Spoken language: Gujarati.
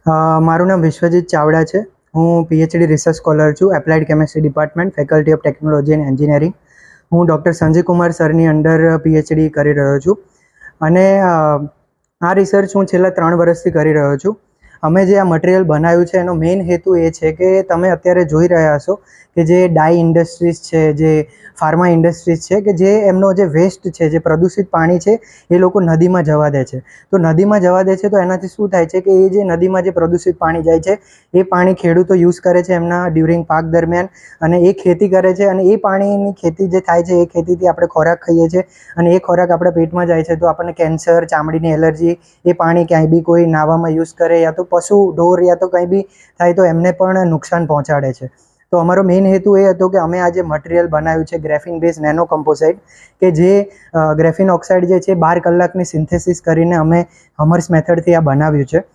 મારું નામ વિશ્વજીત ચાવડા છે. હું પીએચડી રિસર્ચ સ્કોલર છું, applied chemistry department, faculty of technology and engineering. હું ડૉક્ટર સંજય કુમાર સરની અંડર પીએચડી કરી રહ્યો છું અને આ રિસર્ચ હું છેલ્લા 3 વર્ષથી કરી રહ્યો છું. અમે જે આ મટીરિયલ બનાવ્યું છે એનો મેઇન હેતુ એ છે કે તમે અત્યારે જોઈ રહ્યા હશો કે જે ડાઈ ઇન્ડસ્ટ્રીઝ છે, જે ફાર્મા ઇન્ડસ્ટ્રીઝ છે, કે જે એમનો જે વેસ્ટ છે, જે પ્રદૂષિત પાણી છે એ લોકો નદીમાં જવા દે છે. તો નદીમાં જવા દે છે તો એનાથી શું થાય છે કે એ જે નદીમાં જે પ્રદૂષિત પાણી જાય છે એ પાણી ખેડૂતો યુઝ કરે છે એમના ડ્યુરિંગ પાક દરમિયાન, અને એ ખેતી કરે છે, અને એ પાણીની ખેતી જે થાય છે એ ખેતીથી આપણે ખોરાક ખાઈએ છીએ અને એ ખોરાક આપણા પેટમાં જાય છે તો આપણને કેન્સર, ચામડીની એલર્જી, એ પાણી ક્યાંય બી કોઈ નાહવામાં યુઝ કરે યા તો પશુ ઢોર યા તો કંઈ બી થાય તો એમને પણ નુકસાન પહોંચાડે છે. તો અમારો મેઇન હેતુ એ હતો કે અમે આ જે મટીરિયલ બનાવ્યું છે ગ્રેફિન બેઝ નેનો કમ્પોસાઇટ, કે જે ગ્રેફિન ઓક્સાઇડ જે છે 12 કલાકની સિન્થેસિસ કરીને અમે હમર્સ મેથડથી આ બનાવ્યું છે.